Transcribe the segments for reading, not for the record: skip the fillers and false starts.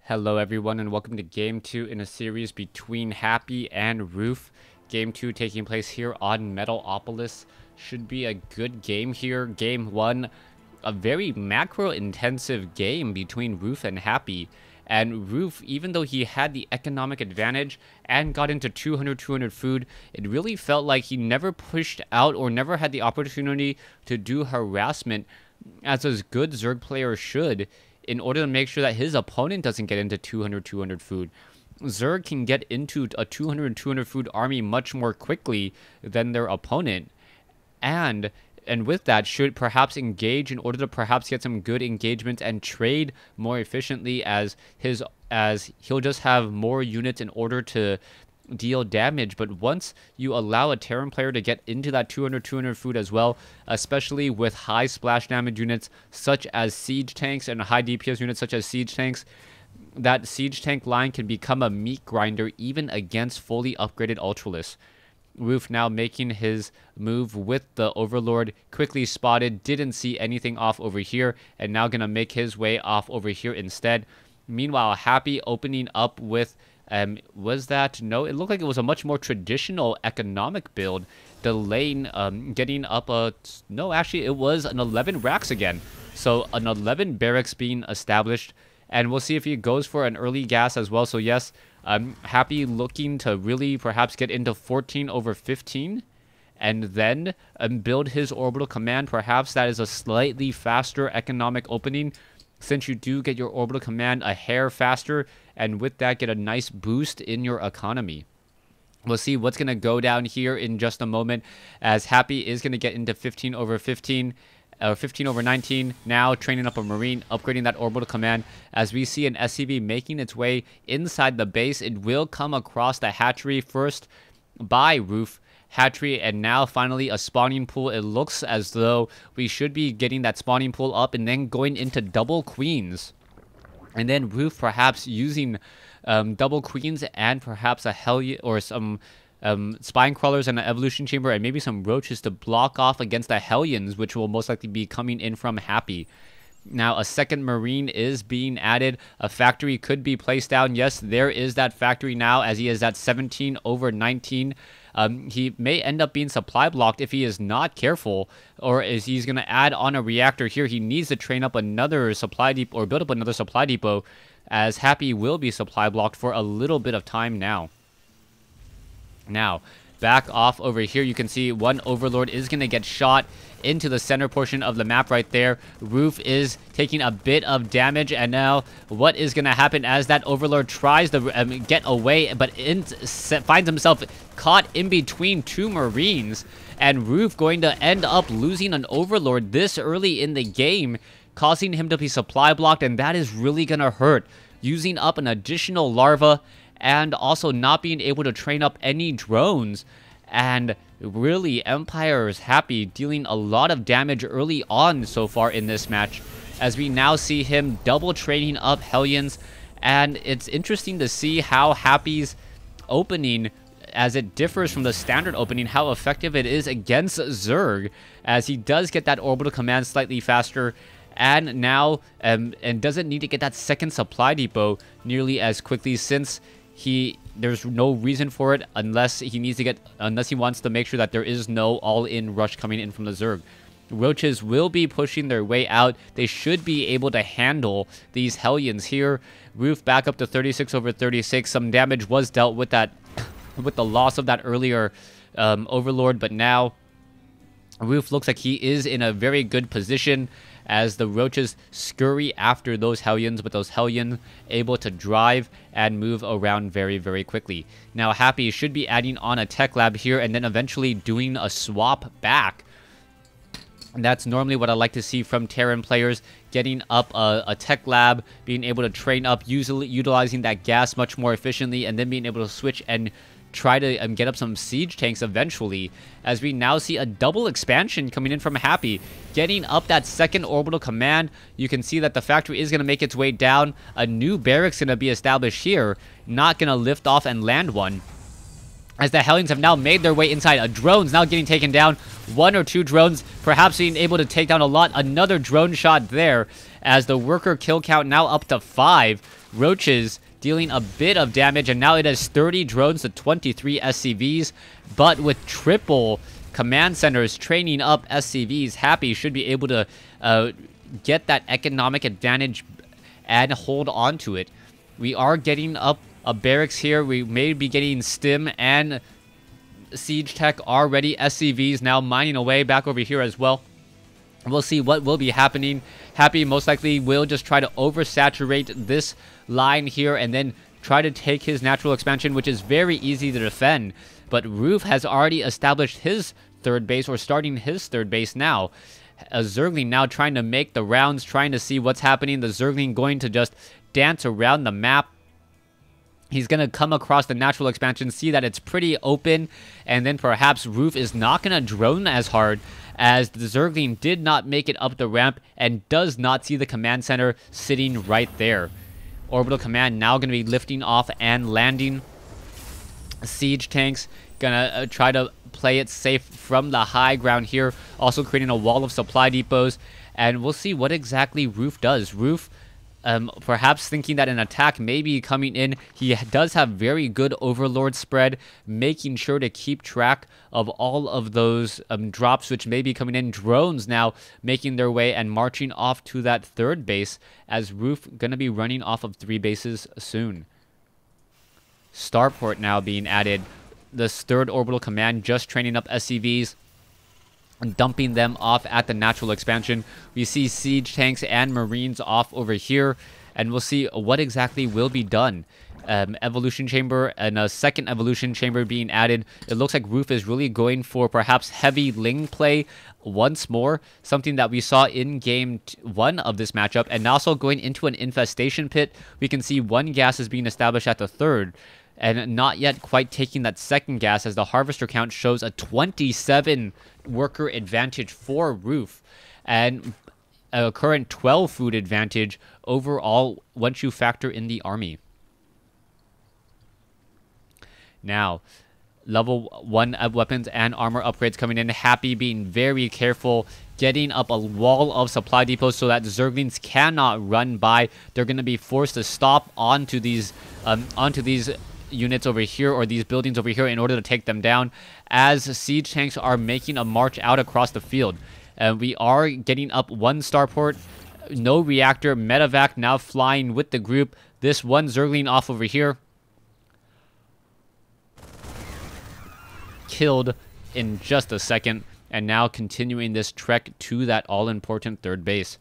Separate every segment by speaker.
Speaker 1: Hello everyone and welcome to Game 2 in a series between Happy and Roof. Game 2 taking place here on Metalopolis. Should be a good game here. Game 1, a very macro-intensive game between Roof and Happy. And Roof, even though he had the economic advantage and got into 200 food, it really felt like he never pushed out or never had the opportunity to do harassment as a good Zerg player should, in order to make sure that his opponent doesn't get into 200 food. Zerg can get into a 200 food army much more quickly than their opponent. And with that, should perhaps engage in order to perhaps get some good engagement and trade more efficiently, as he'll just have more units in order to deal damage. But once you allow a Terran player to get into that 200 food as well, especially with high splash damage units such as siege tanks and high DPS units such as siege tanks, that siege tank line can become a meat grinder even against fully upgraded Ultralists. Roof now making his move with the Overlord, quickly spotted, didn't see anything off over here, and now gonna make his way off over here instead. Meanwhile, Happy opening up with was that? No, it looked like it was a much more traditional economic build, delaying getting up no, actually it was an 11 racks again, so an 11 barracks being established, and we'll see if he goes for an early gas as well. So yes, Happy looking to really perhaps get into 14/15 and then build his orbital command. Perhaps that is a slightly faster economic opening, since you do get your orbital command a hair faster, and with that get a nice boost in your economy. We'll see what's going to go down here in just a moment, as Happy is going to get into 15/15, 15/19, now training up a Marine, upgrading that orbital command. As we see an SCV making its way inside the base, it will come across the hatchery first by Roof. Hatchery, and now finally a spawning pool. It looks as though we should be getting that spawning pool up and then going into double queens, and then Roof perhaps using double queens and perhaps a Hellion or some spine crawlers and an evolution chamber and maybe some roaches to block off against the Hellions, which will most likely be coming in from Happy. Now a second Marine is being added. A factory could be placed down. Yes, there is that factory now, as he is at 17/19. He may end up being supply blocked if he is not careful, or is he's going to add on a reactor here. He needs to train up another supply depot or build up another supply depot, as Happy will be supply blocked for a little bit of time now. Now, back off over here, you can see one Overlord is going to get shot into the center portion of the map right there. Roof is taking a bit of damage, and now what is going to happen as that Overlord tries to get away, but finds himself caught in between two Marines, and Roof going to end up losing an Overlord this early in the game, causing him to be supply blocked, and that is really going to hurt, using up an additional larva and also not being able to train up any drones. And really, Empire is Happy dealing a lot of damage early on so far in this match, as we now see him double training up Hellions. And it's interesting to see how Happy's opening, as it differs from the standard opening, how effective it is against Zerg, as he does get that orbital command slightly faster, and now and doesn't need to get that second supply depot nearly as quickly, since there's no reason for it unless he wants to make sure that there is no all-in rush coming in from the Zerg. Roaches will be pushing their way out. They should be able to handle these Hellions here. Roof back up to 36/36. Some damage was dealt with that with the loss of that earlier Overlord, but now Roof looks like he is in a very good position, as the roaches scurry after those Hellions, but those Hellions able to drive and move around very quickly. Now Happy should be adding on a tech lab here, and then eventually doing a swap back. And that's normally what I like to see from Terran players, getting up a tech lab, being able to train up, utilizing that gas much more efficiently, and then being able to switch and try to get up some siege tanks eventually, as we now see a double expansion coming in from Happy, getting up that second orbital command. You can see that the factory is going to make its way down. A new barracks going to be established here, not going to lift off and land one, as the Hellions have now made their way inside. A drone's now getting taken down. One or two drones perhaps being able to take down a lot. Another drone shot there, as the worker kill count now up to 5. Roaches dealing a bit of damage, and now it has 30 drones to 23 SCVs, but with triple command centers training up SCVs, Happy should be able to get that economic advantage and hold on to it. We are getting up a barracks here. We may be getting stim and siege tech already. SCVs now mining away back over here as well. We'll see what will be happening. Happy most likely will just try to oversaturate this line here and then try to take his natural expansion, which is very easy to defend. But Roof has already established his third base, or starting his third base now. A Zergling now trying to make the rounds, trying to see what's happening. The Zergling going to just dance around the map. He's going to come across the natural expansion, see that it's pretty open, and then perhaps Roof is not going to drone as hard, as the Zergling did not make it up the ramp and does not see the command center sitting right there. Orbital command now going to be lifting off and landing. Siege tanks gonna try to play it safe from the high ground here, also creating a wall of supply depots, and we'll see what exactly Roof does. Roof perhaps thinking that an attack may be coming in. He does have very good overlord spread, making sure to keep track of all of those drops which may be coming in. Drones now making their way and marching off to that third base, as Roof gonna be running off of 3 bases soon. Starport now being added. This third orbital command just training up SCVs and dumping them off at the natural expansion. We see siege tanks and marines off over here, and we'll see what exactly will be done. Evolution chamber and a second evolution chamber being added. It looks like Roof is really going for perhaps heavy Ling play once more, something that we saw in game 1 of this matchup, and also going into an infestation pit. We can see 1 gas is being established at the third, and not yet quite taking that second gas, as the harvester count shows a 27 worker advantage for Roof, and a current 12 food advantage overall once you factor in the army. Now, level 1 weapons and armor upgrades coming in. Happy being very careful, getting up a wall of supply depots so that Zerglings cannot run by. They're going to be forced to stop onto these units over here, or these buildings over here, in order to take them down, as siege tanks are making a march out across the field. We are getting up 1 starport, no reactor. Medevac now flying with the group. This 1 Zergling off over here, killed in just a second, and now continuing this trek to that all-important third base.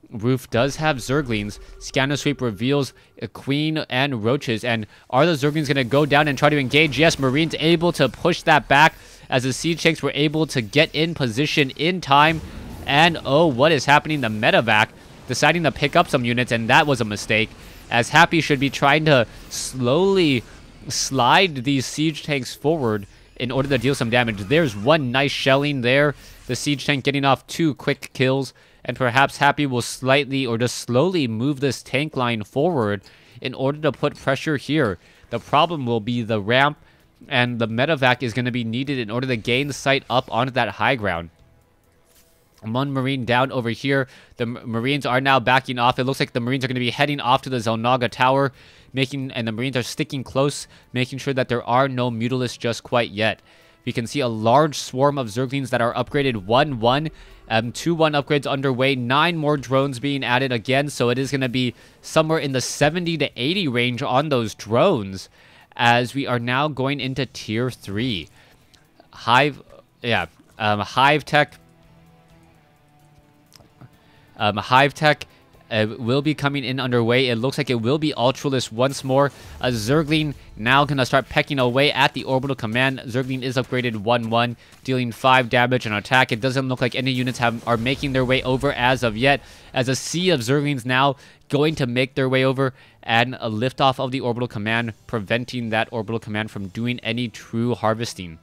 Speaker 1: Roof does have Zerglings. Scanner sweep reveals a queen and roaches, and are the Zerglings going to go down and try to engage? Yes, Marines able to push that back, as the siege tanks were able to get in position in time. And oh, what is happening? The medevac deciding to pick up some units, and that was a mistake, as Happy should be trying to slowly slide these siege tanks forward in order to deal some damage. There's 1 nice shelling there. The siege tank getting off 2 quick kills, and perhaps Happy will slightly or just slowly move this tank line forward in order to put pressure here. The problem will be the ramp, and the medevac is going to be needed in order to gain sight up onto that high ground. 1 Marine down over here. The Marines are now backing off. It looks like the Marines are going to be heading off to the Zelnaga Tower, and the Marines are sticking close, making sure that there are no Mutalisks just quite yet. We can see a large swarm of Zerglings that are upgraded 1-1. 2-1 upgrades underway. 9 more drones being added again, so it is going to be somewhere in the 70 to 80 range on those drones, as we are now going into tier 3. Hive Tech. Hive Tech will be coming in underway. It looks like it will be Ultralist once more. A Zergling now going to start pecking away at the orbital command. Zergling is upgraded 1-1, dealing 5 damage on attack. It doesn't look like any units are making their way over as of yet, as a sea of Zerglings now going to make their way over, and a liftoff of the orbital command, preventing that orbital command from doing any true harvesting.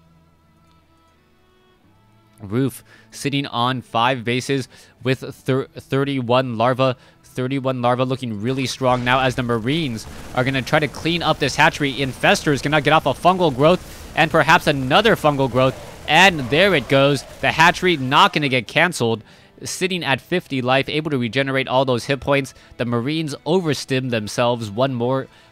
Speaker 1: Roof sitting on 5 bases with 31 larvae. 31 larvae looking really strong now, as the Marines are going to try to clean up this hatchery. Infestor is going to get off a fungal growth, and perhaps another fungal growth, and there it goes. The hatchery not going to get canceled, sitting at 50 life, able to regenerate all those hit points. The Marines overstim themselves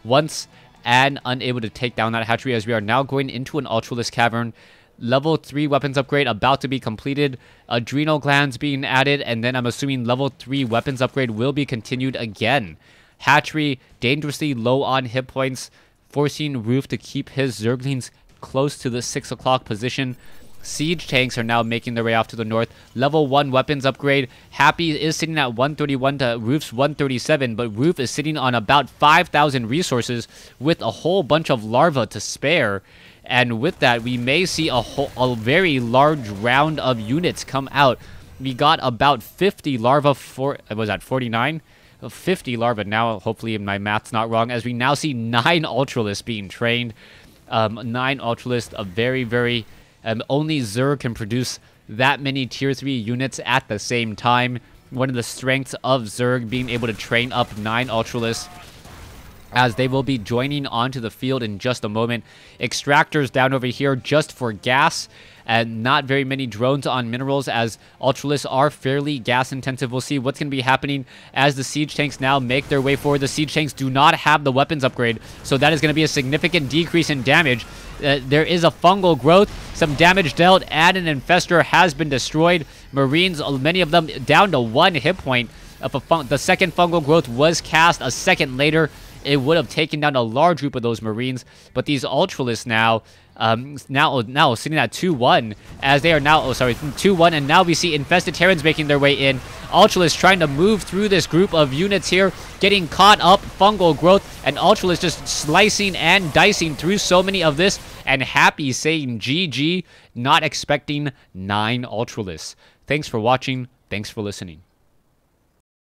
Speaker 1: once, and unable to take down that hatchery, as we are now going into an Ultralisk Cavern. Level 3 weapons upgrade about to be completed. Adrenal glands being added, and then I'm assuming level 3 weapons upgrade will be continued again. Hatchery dangerously low on hit points, forcing Roof to keep his Zerglings close to the 6 o'clock position. Siege tanks are now making their way off to the north. Level 1 weapons upgrade. Happy is sitting at 131 to Roof's 137, but Roof is sitting on about 5,000 resources with a whole bunch of larvae to spare. And with that, we may see a very large round of units come out. We got about 50 larvae for, was that 49? 50 larvae now, hopefully my math's not wrong, as we now see 9 Ultralisks being trained. 9 Ultralisks, a very, only Zerg can produce that many tier 3 units at the same time. One of the strengths of Zerg being able to train up 9 Ultralisks, as they will be joining onto the field in just a moment. Extractors down over here just for gas, and not very many drones on minerals, as Ultralisks are fairly gas intensive. We'll see what's going to be happening as the siege tanks now make their way forward. The siege tanks do not have the weapons upgrade, so that is going to be a significant decrease in damage. There is a fungal growth, some damage dealt, and an infestor has been destroyed. Marines, many of them down to 1 hit point. The second fungal growth was cast a second later. It would have taken down a large group of those Marines, but these Ultralisks now sitting at 2-1, as they are now, 2-1, and now we see infested Terrans making their way in. Ultralisks trying to move through this group of units here, getting caught up, fungal growth, and Ultralisks just slicing and dicing through so many of this, and Happy saying GG, not expecting 9 Ultralisks. Thanks for watching, thanks for listening.